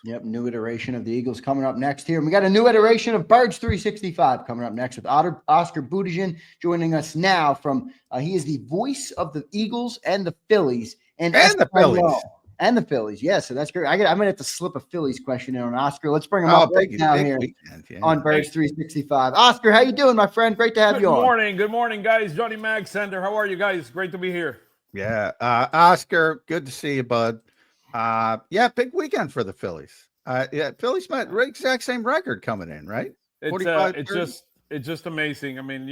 Yep, new iteration of the Eagles coming up next here. And we got a new iteration of Birds 365 coming up next with Oscar Budejen joining us now from he is the voice of the Eagles and the Phillies and the Phillies. And the Phillies, yeah. So that's great. I'm gonna have to slip a Phillies question in on Oscar. Let's bring him up right now here on Birds 365. Oscar, how you doing, my friend? Great to have you on. Good morning, guys. Johnny Mac, Zander, how are you guys? Great to be here. Yeah, Oscar, good to see you, bud. Big weekend for the Phillies. Phillies met exact same record coming in, right? It's just amazing. I mean,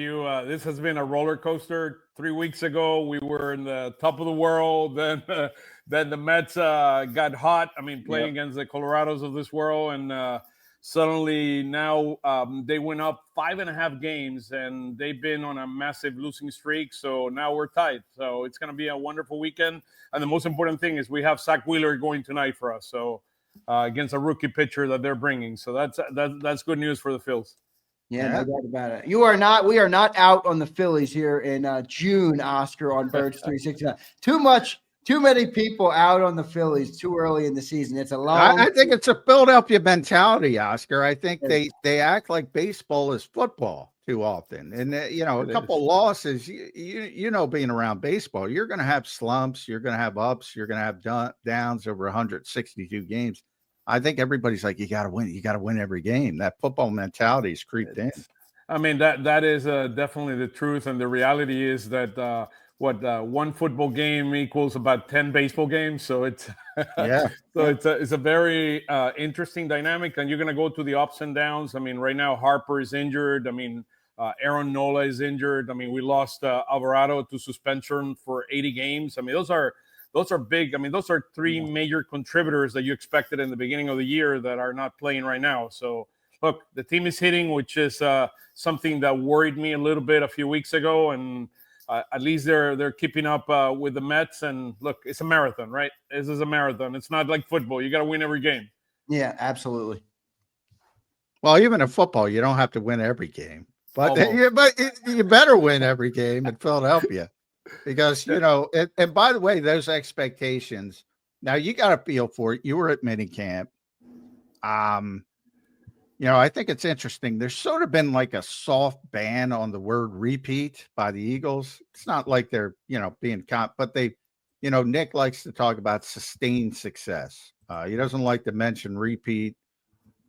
this has been a roller coaster. 3 weeks ago, we were in the top of the world. Then the Mets got hot. I mean, playing against the Colorados of this world, and suddenly now they went up 5.5 games, and they've been on a massive losing streak. So now we're tied. So it's going to be a wonderful weekend. And the most important thing is we have Zach Wheeler going tonight for us. So against a rookie pitcher that they're bringing. So that's good news for the Phils. Yeah, no doubt about it. We are not out on the Phillies here in June, Oscar, on Birds 365. Too many people out on the Phillies too early in the season. It's a long. I think it's a Philadelphia mentality, Oscar. I think they act like baseball is football too often, and a couple losses. Being around baseball, you're going to have slumps, you're going to have ups, you're going to have downs over 162 games. I think everybody's like, you got to win. You got to win every game. That football mentality is creeped in. I mean, that is definitely the truth, and the reality is that. One football game equals about 10 baseball games. So it's it's a very interesting dynamic, and you're going to go to the ups and downs. I mean, right now Harper is injured. I mean, Aaron Nola is injured. I mean, we lost Alvarado to suspension for 80 games. I mean, those are big. I mean, those are three major contributors that you expected in the beginning of the year that are not playing right now. So look, the team is hitting, which is something that worried me a little bit a few weeks ago, and at least they're keeping up with the Mets. And look, it's a marathon, right? This is a marathon. It's not like football. You got to win every game. Yeah, absolutely. Well, even in football, you don't have to win every game, but you better win every game in Philadelphia because, and by the way, those expectations, now you got to feel for it. You were at minicamp. I think it's interesting. There's sort of been like a soft ban on the word repeat by the Eagles. It's not like they're, being but they, Nick likes to talk about sustained success. He doesn't like to mention repeat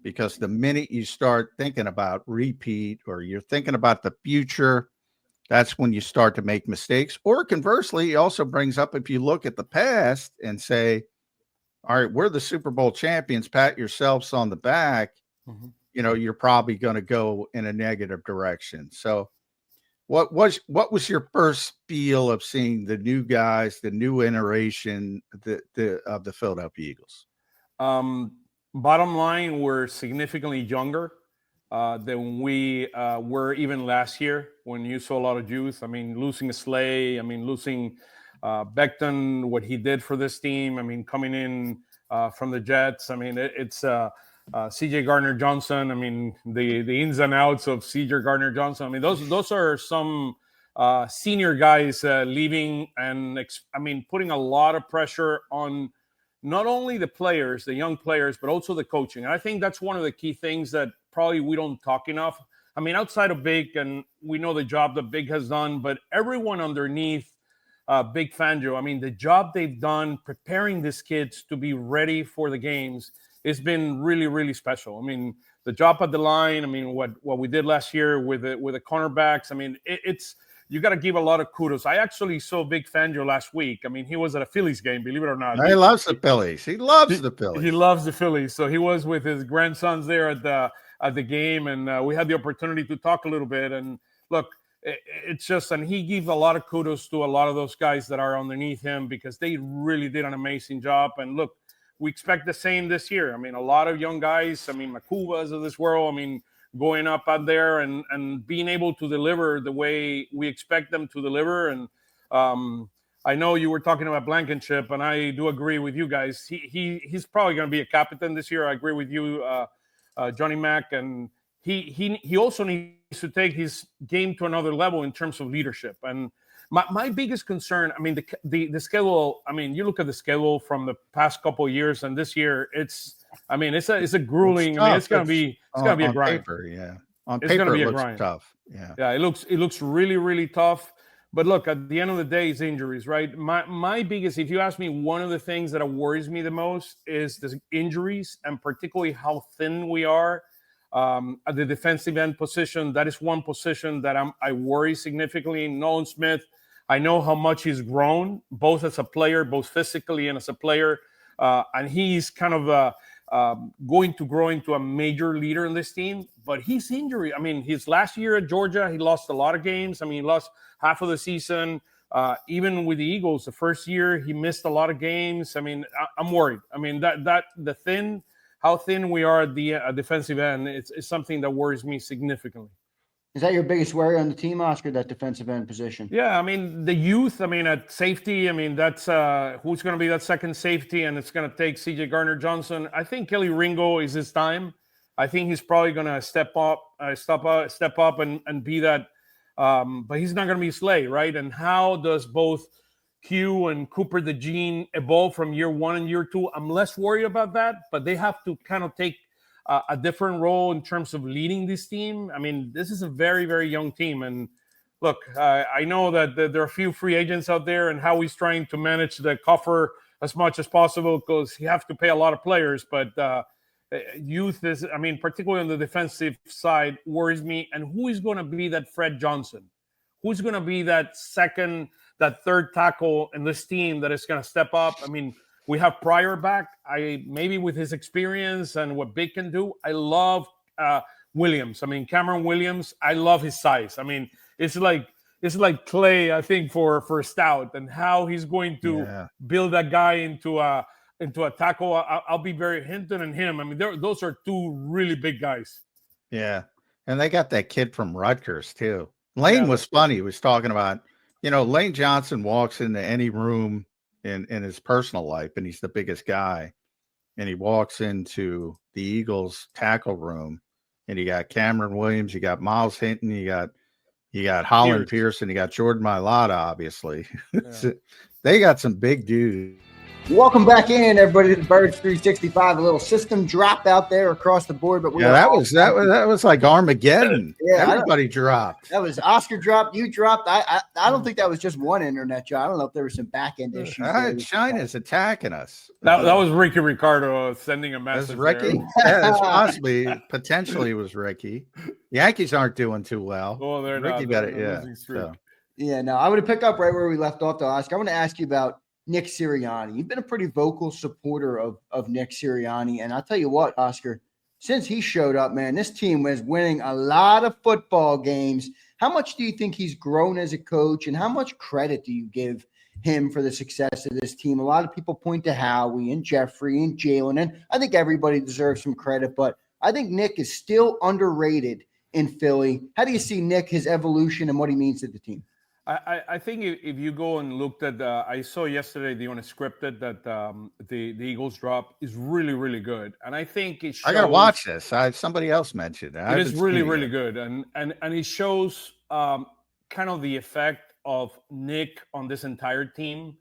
because the minute you start thinking about repeat or you're thinking about the future, that's when you start to make mistakes. Or conversely, he also brings up, if you look at the past and say, all right, we're the Super Bowl champions, pat yourselves on the back. Mm-hmm. You're probably going to go in a negative direction. So what was your first feel of seeing the new guys, the new iteration of the Philadelphia Eagles? Bottom line, we're significantly younger than we were even last year when you saw a lot of youth. I mean, losing Slay, losing Becton, what he did for this team. I mean, coming in from the Jets. I mean, it's C.J. Gardner-Johnson. I mean, the ins and outs of C.J. Gardner-Johnson. I mean, those are some senior guys leaving and putting a lot of pressure on not only the players, the young players, but also the coaching. And I think that's one of the key things that probably we don't talk enough. I mean, outside of Big, and we know the job that Big has done, but everyone underneath Big Fangio, I mean, the job they've done preparing these kids to be ready for the games, it's been really, really special. I mean, the job at the line, I mean, what we did last year with the cornerbacks, I mean, it's you got to give a lot of kudos. I actually saw Big Fangio last week. I mean, he was at a Phillies game, believe it or not. He loves the Phillies. He loves the Phillies. He loves the Phillies. So he was with his grandsons there at the game, and we had the opportunity to talk a little bit. And look, it's just, and he gives a lot of kudos to a lot of those guys that are underneath him because they really did an amazing job. And look, we expect the same this year. I mean, a lot of young guys, I mean, Macubas of this world, I mean, going up out there and being able to deliver the way we expect them to deliver. And I know you were talking about Blankenship, and I do agree with you guys. He's probably going to be a captain this year. I agree with you, Johnny Mac. And he also needs to take his game to another level in terms of leadership. And My biggest concern, I mean, the schedule. I mean, you look at the schedule from the past couple of years, and this year, it's a grueling. I mean, it's gonna be a grind. Paper, yeah. On It's gonna paper, be it a looks grind. tough. Yeah. Yeah, it looks really, really tough. But look, at the end of the day, it's injuries, right? My biggest, if you ask me, one of the things that worries me the most is the injuries, and particularly how thin we are at the defensive end position. That is one position that I worry significantly. Nolan Smith, I know how much he's grown, both as a player, both physically and as a player, and he's kind of going to grow into a major leader in this team. But his injury, I mean, his last year at Georgia, he lost a lot of games. I mean, he lost half of the season. Even with the Eagles, the first year, he missed a lot of games. I mean, I'm worried. I mean, how thin we are at the defensive end, it's something that worries me significantly. Is that your biggest worry on the team, Oscar, that defensive end position? Yeah, I mean, the youth, I mean, at safety, I mean, that's who's going to be that second safety, and it's going to take C.J. Gardner-Johnson. I think Kelly Ringo is his time. I think he's probably going to step up and be that, but he's not going to be Slay, right? And how does both Q and Cooper DeJean evolve from year one and year two? I'm less worried about that, but they have to kind of take a different role in terms of leading this team. I mean, this is a very, very young team. And look, I know that there are a few free agents out there, and how he's trying to manage the coffer as much as possible because he has to pay a lot of players. But youth is, I mean, particularly on the defensive side, worries me. And who is going to be that Fred Johnson? Who's going to be that third tackle in this team that is going to step up? I mean, we have Pryor back. Maybe with his experience and what Big can do, I love Williams. I mean, Cameron Williams, I love his size. I mean, it's like Clay, I think, for Stout, and how he's going to build that guy into a tackle. I'll be very Hinton and him. I mean, those are two really big guys. Yeah, and they got that kid from Rutgers too. Lane was funny. He was talking about, Lane Johnson walks into any room in his personal life, and he's the biggest guy, and he walks into the Eagles tackle room, and you got Cameron Williams, you got Miles Hinton, you got Holland Pearson, you got Jordan Mailata, obviously. Yeah. They got some big dudes. Welcome back in, everybody, to the Birds 365. A little system drop out there across the board, but that was like Armageddon. Yeah, everybody dropped. That was Oscar dropped. You dropped. I don't think that was just one internet job. I don't know if there were some back end issues. China's attacking us. That was Ricky Ricardo sending a message. Ricky? Yeah, it's possibly, potentially was Ricky. Yankees aren't doing too well. Oh, they're Ricky not. got it. Yeah. So. Yeah. No, I want to pick up right where we left off, though, Oscar. I want to ask you about Nick Sirianni. You've been a pretty vocal supporter of Nick Sirianni. And I'll tell you what, Oscar, since he showed up, man, this team was winning a lot of football games. How much do you think he's grown as a coach, and how much credit do you give him for the success of this team? A lot of people point to Howie and Jeffrey and Jalen, and I think everybody deserves some credit, but I think Nick is still underrated in Philly. How do you see Nick, his evolution, and what he means to the team? I think if you go and looked at, I saw yesterday the unscripted that the Eagles drop is really, really good, and I think it shows, I gotta watch this. Somebody else mentioned it. It is really, really good, and it shows kind of the effect of Nick on this entire team.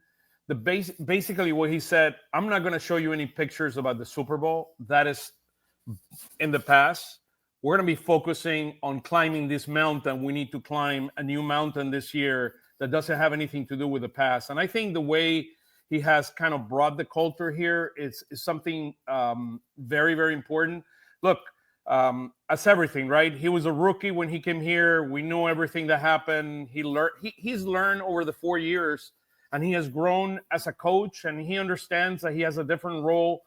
Basically what he said, I'm not going to show you any pictures about the Super Bowl. That is in the past. We're going to be focusing on climbing this mountain. We need to climb a new mountain this year that doesn't have anything to do with the past. And I think the way he has kind of brought the culture here is something very, very important. Look, that's everything, right? He was a rookie when he came here. We know everything that happened. He's learned over the 4 years, and he has grown as a coach, and he understands that he has a different role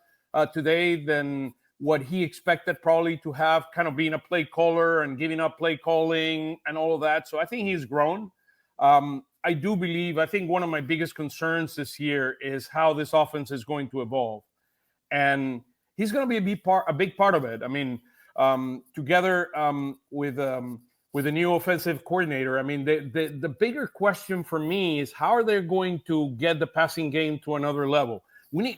today than what he expected probably to have, kind of being a play caller and giving up play calling and all of that. So I think he's grown. I do believe, I think one of my biggest concerns this year is how this offense is going to evolve. And he's going to be a big part of it. I mean, together with a new offensive coordinator, I mean, the bigger question for me is how are they going to get the passing game to another level?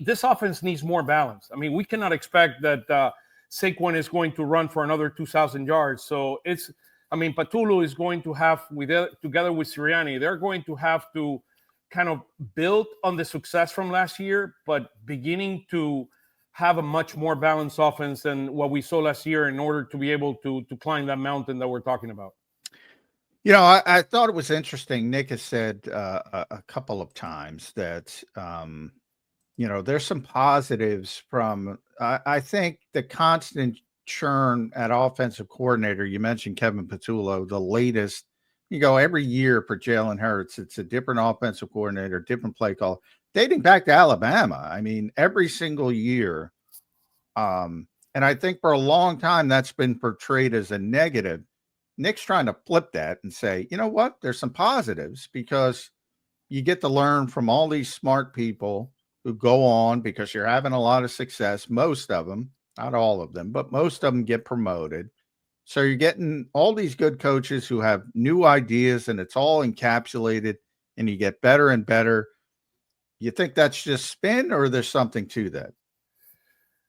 This offense needs more balance. I mean, we cannot expect that Saquon is going to run for another 2,000 yards. So I mean, Patullo is going to have, together with Sirianni, they're going to have to kind of build on the success from last year, but beginning to have a much more balanced offense than what we saw last year in order to be able to climb that mountain that we're talking about. You know, I thought it was interesting. Nick has said a couple of times that, you know, there's some positives from, I think, the constant churn at offensive coordinator. You mentioned Kevin Patullo, the latest. You go every year for Jalen Hurts, it's a different offensive coordinator, different play call, dating back to Alabama. I mean, every single year. And I think for a long time that's been portrayed as a negative. Nick's trying to flip that and say, you know what? There's some positives because you get to learn from all these smart people who go on because you're having a lot of success. Most of them, not all of them, but most of them get promoted. So you're getting all these good coaches who have new ideas and it's all encapsulated and you get better and better. You think that's just spin or there's something to that?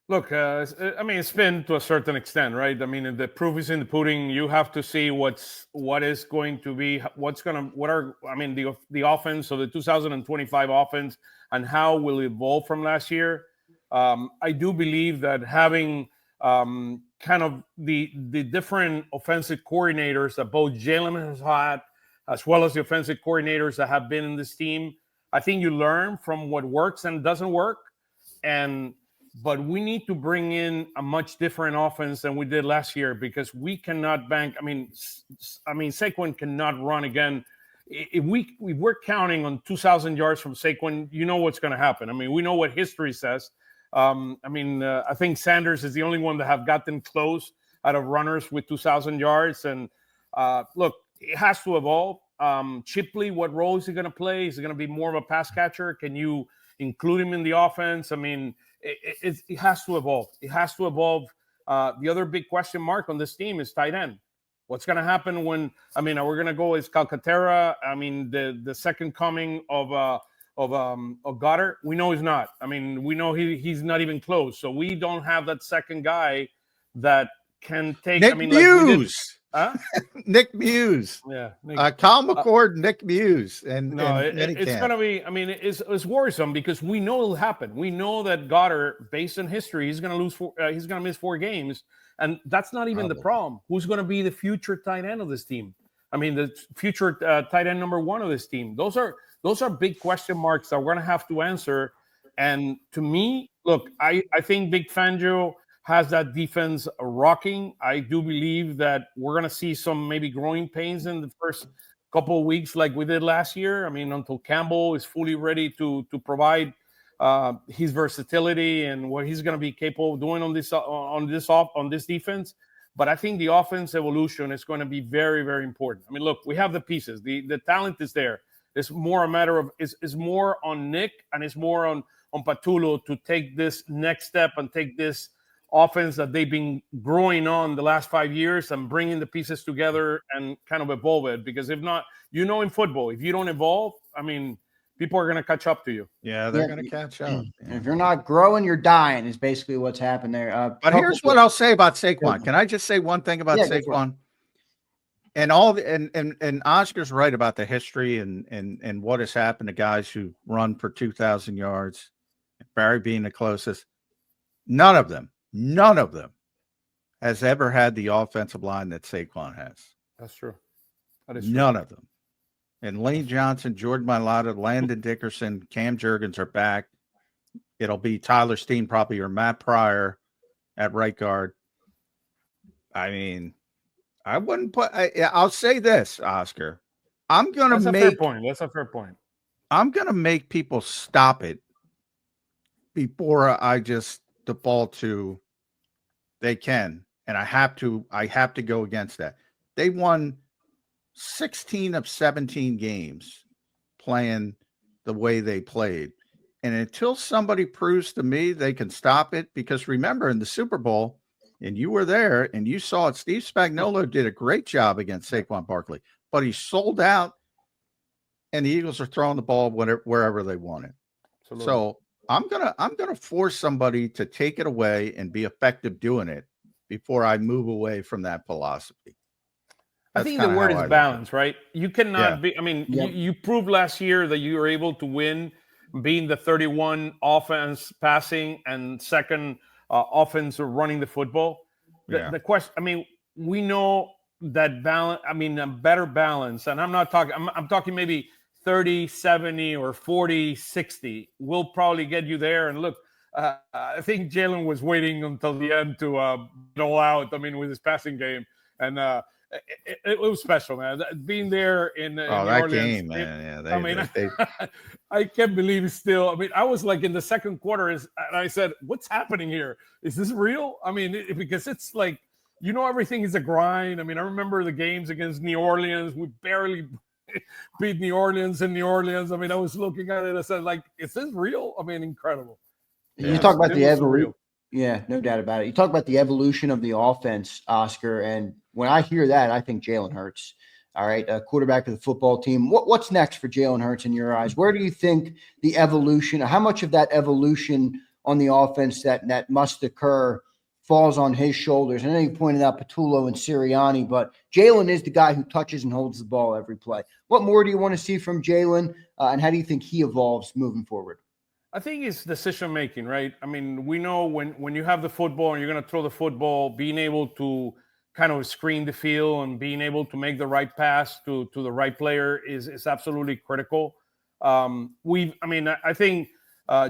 Look, I mean, it's been to a certain extent, right? I mean, the proof is in the pudding. You have to see what is going to be, the offense, so the 2025 offense and how will it evolve from last year. I do believe that having kind of the different offensive coordinators that both Jalen has had, as well as the offensive coordinators that have been in this team, I think you learn from what works and doesn't work. But we need to bring in a much different offense than we did last year because we cannot bank. I mean, Saquon cannot run again. If we're counting on 2,000 yards from Saquon, you know what's going to happen. I mean, we know what history says. I think Sanders is the only one that have gotten close out of runners with 2,000 yards. And look, it has to evolve. Chipley, what role is he going to play? Is he going to be more of a pass catcher? Can you include him in the offense? I mean, it has to evolve. It has to evolve. The other big question mark on this team is tight end. What's going to happen when? I mean, are we going to go as Calcaterra? I mean, the second coming of Goddard. We know he's not. I mean, we know he's not even close. So we don't have that second guy that can take. Nick Muse. Huh? Nick Muse. Yeah. Kyle McCord, Nick Muse. It's going to be, I mean, it's worrisome because we know it'll happen. We know that Goddard, based on history, he's going to miss 4 games. And that's not even the problem. Who's going to be the future tight end of this team? I mean, the future tight end number 1 of this team. Those are big question marks that we're going to have to answer. And to me, look, I think Big Fangio has that defense rocking. I do believe that we're going to see some maybe growing pains in the first couple of weeks like we did last year. I mean, until Campbell is fully ready to provide his versatility and what he's going to be capable of doing on this defense. But I think the offense evolution is going to be very, very important. I mean, look, we have the pieces. The talent is there. It's more a matter of it's more on Nick and it's more on Patullo to take this next step and take this offense that they've been growing on the last 5 years and bringing the pieces together and kind of evolve it. Because if not, in football, if you don't evolve, I mean, people are going to catch up to you. Yeah, they're going to catch up. If you're not growing, you're dying is basically what's happened there. But here's what I'll say about Saquon. Can I just say one thing about Saquon? And Oscar's right about the history and what has happened to guys who run for 2,000 yards, Barry being the closest. None of them has ever had the offensive line that Saquon has. That's true. That is true. None of them. And Lane Johnson, Jordan Mailata, Landon Dickerson, Cam Jurgens are back. It'll be Tyler Steen probably or Matt Pryor at right guard. I mean, I wouldn't put. I'll say this, Oscar. That's a fair point. That's a fair point. I'm going to make people stop it before I just default to they can, and I have to go against that. They won 16 of 17 games playing the way they played. And until somebody proves to me they can stop it, because remember in the Super Bowl, and you were there and you saw it, Steve Spagnuolo did a great job against Saquon Barkley, but he sold out and the Eagles are throwing the ball wherever they want it. Absolutely. So I'm gonna force somebody to take it away and be effective doing it before I move away from that philosophy. I think the word is balance, right? You cannot be. I mean, Yep. you proved last year that you were able to win, being the 31 offense passing and second offense running the football. The question. I mean, we know that balance. I mean, a better balance, and I'm not talking. I'm talking maybe 30-70 or 40-60 will probably get you there. And look, I think Jalen was waiting until the end to go out. I mean, with his passing game, and it was special, man. Being there in New Orleans, game, man. I can't believe it's still. I mean, I was like in the second quarter, and I said, "What's happening here? Is this real?" I mean, because it's like, everything is a grind. I mean, I remember the games against New Orleans. We barely beat New Orleans in New Orleans. I mean, I was looking at it. I said, like, is this real? I mean, incredible. You talk about the evolution. Yeah, no doubt about it. You talk about the evolution of the offense, Oscar, and when I hear that, I think Jalen Hurts. All right, a quarterback of the football team. What's next for Jalen Hurts in your eyes? Where do you think the evolution, how much of that evolution on the offense that must occur falls on his shoulders? I know you pointed out Patullo and Sirianni, but Jalen is the guy who touches and holds the ball every play. What more do you want to see from Jalen, and how do you think he evolves moving forward? I think it's decision making, right? I mean, we know when you have the football and you're going to throw the football, being able to kind of screen the field and being able to make the right pass to the right player is absolutely critical. I think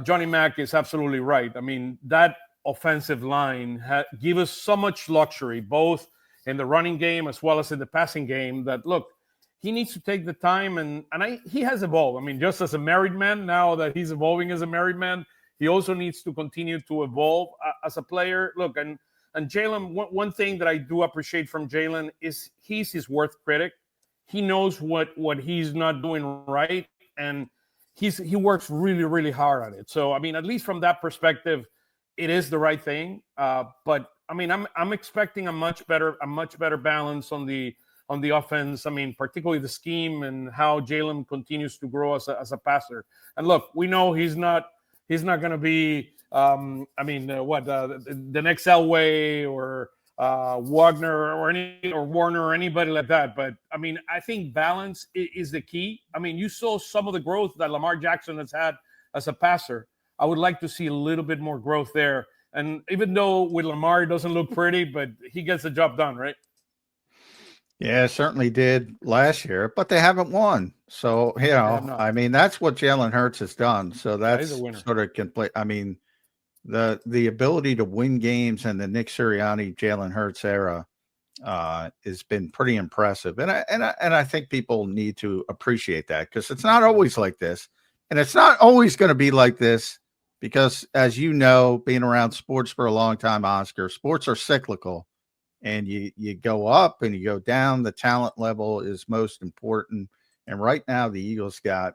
Johnny Mack is absolutely right. I mean, that offensive line give us so much luxury, both in the running game as well as in the passing game, that look, he needs to take the time and he has evolved. I mean, just as a married man, now that he's evolving as a married man, he also needs to continue to evolve as a player. Look, and Jalen, one thing that I do appreciate from Jalen is he's his worth critic. He knows what he's not doing right, and he works really, really hard at it. So, I mean, at least from that perspective, it is the right thing. But I mean, I'm expecting a much better balance on the offense. I mean, particularly the scheme and how Jalen continues to grow as a passer. And look, we know he's not going to be the next Elway or Wagner or Warner or anybody like that. But I mean, I think balance is the key. I mean, you saw some of the growth that Lamar Jackson has had as a passer. I would like to see a little bit more growth there. And even though with Lamar it doesn't look pretty, but he gets the job done, right? Yeah, certainly did last year, but they haven't won. So, I mean, that's what Jalen Hurts has done. So that's sort of complete. I mean, the ability to win games in the Nick Sirianni, Jalen Hurts era has been pretty impressive. And I think people need to appreciate that, because it's not always like this. And it's not always going to be like this, because, as you know, being around sports for a long time, Oscar, sports are cyclical. And you go up and you go down. The talent level is most important. And right now, the Eagles got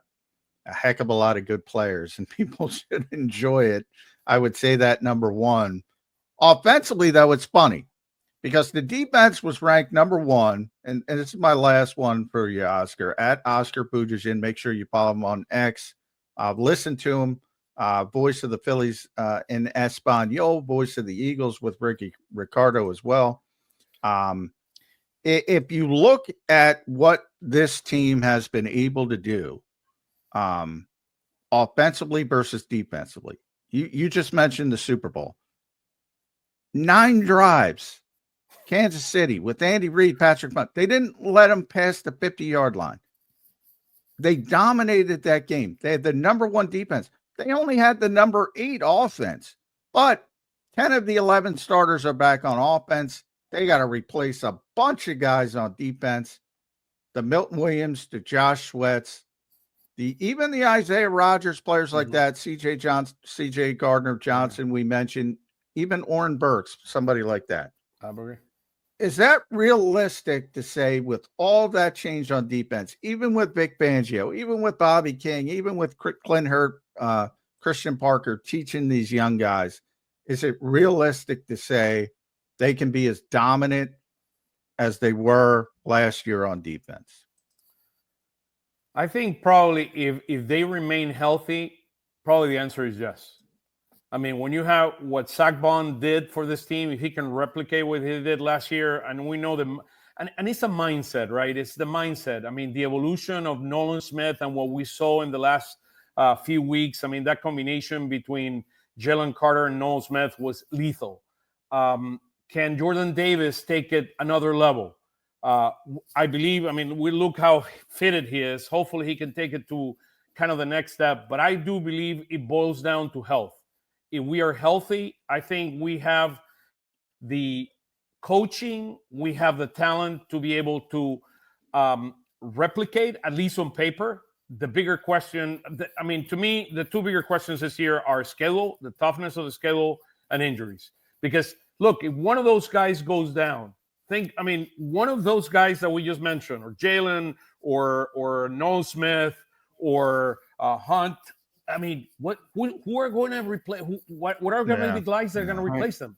a heck of a lot of good players, and people should enjoy it. I would say that number one. Offensively, though, it's funny, because the defense was ranked number one. And this is my last one for you, Oscar, at Oscar Budejen. Make sure you follow him on X. Listen to him. Voice of the Phillies in Espanol, voice of the Eagles with Ricky Ricardo as well. If you look at what this team has been able to do offensively versus defensively, you just mentioned the Super Bowl. 9 drives, Kansas City with Andy Reid, Patrick Mahomes. They didn't let them pass the 50-yard line. They dominated that game. They had the number 1 defense. They only had the number 8 offense, but 10 of the 11 starters are back on offense. They got to replace a bunch of guys on defense. The Milton Williams, the Josh Sweats, even the Isaiah Rodgers players like that, CJ Gardner Johnson, we mentioned, even Oren Burks, somebody like that. Is that realistic to say, with all that change on defense, even with Vic Fangio, even with Bobby King, even with Clint Hurt, Christian Parker teaching these young guys, is it realistic to say they can be as dominant as they were last year on defense? I think probably if they remain healthy, probably the answer is yes. I mean, when you have what Saquon did for this team, if he can replicate what he did last year, and we know them, and it's a mindset, right? It's the mindset. I mean, the evolution of Nolan Smith and what we saw in the last few weeks. I mean, that combination between Jalen Carter and Nolan Smith was lethal. Can Jordan Davis take it another level? I believe, I mean, we look how fitted he is. Hopefully he can take it to kind of the next step. But I do believe it boils down to health. If we are healthy, I think we have the coaching, we have the talent to be able to replicate, at least on paper. The bigger question, I mean, to me, the two bigger questions this year are schedule, the toughness of the schedule, and injuries. Because, look, if one of those guys goes down, one of those guys that we just mentioned, or Jalen, or Nolan Smith, or Hunt, I mean, who are going to replace? What are going to be the guys that are going to replace them?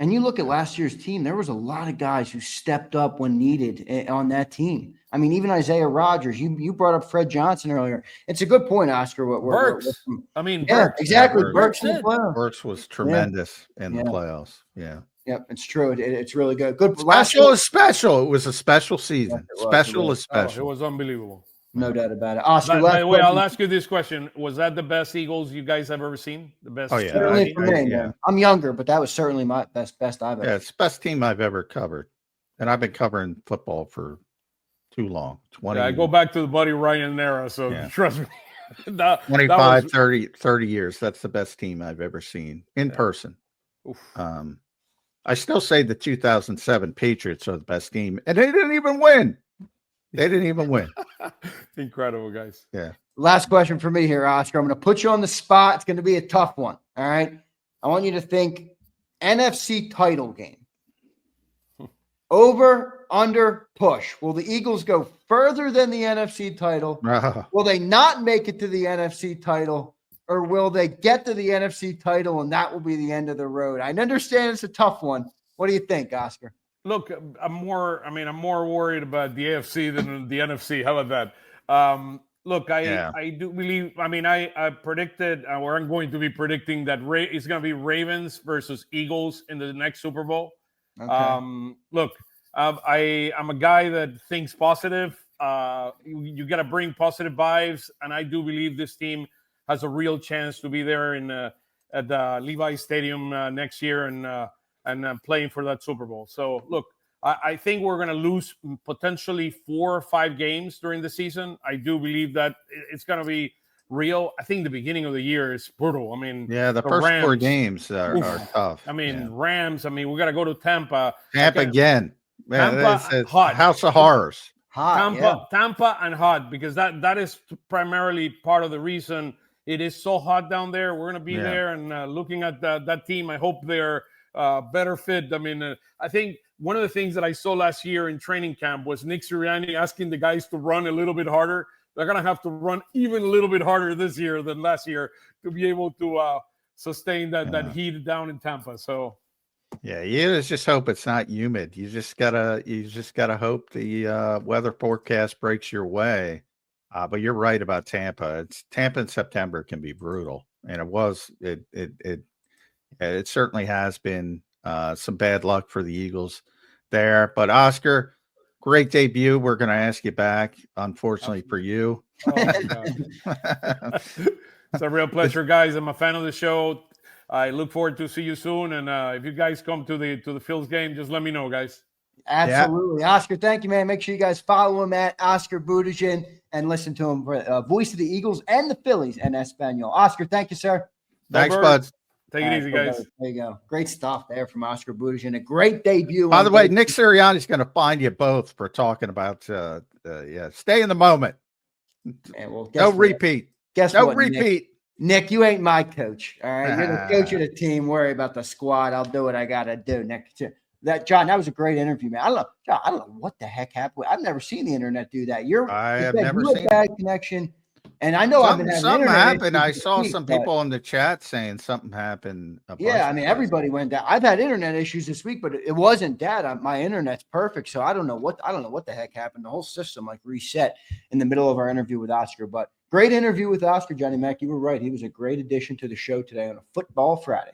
And you look at last year's team, there was a lot of guys who stepped up when needed on that team. I mean, even Isaiah Rodgers, you brought up Fred Johnson earlier. It's a good point, Oscar. Burks. Burks. Exactly. Yeah, Burks was tremendous in the playoffs. Yeah. Yep, it's true. It's really good. Good. Special is special. It was a special season. Special is special. It was unbelievable. No doubt about it. Oscar, by the way, I'll ask you this question. Was that the best Eagles you guys have ever seen? The best? Oh, yeah. Certainly for me, man. I'm younger, but that was certainly my best I've ever. Yeah, it's the best team I've ever covered. And I've been covering football for too long. 20 I go back to the Buddy Ryan era, so trust me. 25, 30 years. That's the best team I've ever seen in person. I still say the 2007 Patriots are the best team, and they didn't even win. They didn't even win. Incredible, guys. Yeah. Last question for me here, Oscar. I'm going to put you on the spot. It's going to be a tough one. All right. I want you to think NFC title game. Over, under, push. Will the Eagles go further than the NFC title? Will they not make it to the NFC title? Or will they get to the NFC title and that will be the end of the road? I understand it's a tough one. What do you think, Oscar? Look, I'm more worried about the AFC than the NFC. How about that? Look, I do believe, I predicted, or I'm going to be predicting that it's going to be Ravens versus Eagles in the next Super Bowl. Okay. Look, I'm a guy that thinks positive. You got to bring positive vibes, and I do believe this team has a real chance to be there at the Levi Stadium next year and playing for that Super Bowl. So, look, I think we're going to lose potentially 4 or 5 games during the season. I do believe that it's going to be real. I think the beginning of the year is brutal. The first Rams, 4 games are tough. Rams. We got to go to Tampa. Again. Man, Tampa, hot. House of Horrors. Tampa and hot, because that is primarily part of the reason it is so hot down there. We're going to be there and looking at that team. I hope they're better fit. I think one of the things that I saw last year in training camp was Nick Sirianni asking the guys to run a little bit harder. They're going to have to run even a little bit harder this year than last year to be able to sustain that heat down in Tampa. So, yeah, you just hope it's not humid. You just gotta hope the weather forecast breaks your way. But you're right about Tampa. Tampa in September can be brutal, and it certainly has been some bad luck for the Eagles there. But Oscar, great debut. We're going to ask you back, unfortunately for you. Oh, my God. It's a real pleasure, guys. I'm a fan of the show. I look forward to see you soon. And if you guys come to the Phillies game, just let me know, guys. Absolutely. Yeah. Oscar, thank you, man. Make sure you guys follow him at Oscar Budejen and listen to him for Voice of the Eagles and the Phillies in Espanol. Oscar, thank you, sir. Thanks, bud. Take it easy, guys. There you go. Great stuff there from Oscar Budejen. A great debut. By the way, Nick Sirianni's going to find you both for talking about, stay in the moment. Man, well, no repeat. Guess no what, repeat. Nick, you ain't my coach. All right. You're the coach of the team. Worry about the squad. I'll do what I got to do, Nick. John, that was a great interview, man. I don't know what the heck happened. I've never seen the internet do that. I have never seen a bad connection. And I know something happened. I saw some people in the chat saying something happened. Everybody went down. I've had internet issues this week, but it wasn't that. My internet's perfect, so I don't know what the heck happened. The whole system reset in the middle of our interview with Oscar. But great interview with Oscar, Johnny Mac. You were right. He was a great addition to the show today on a Football Friday.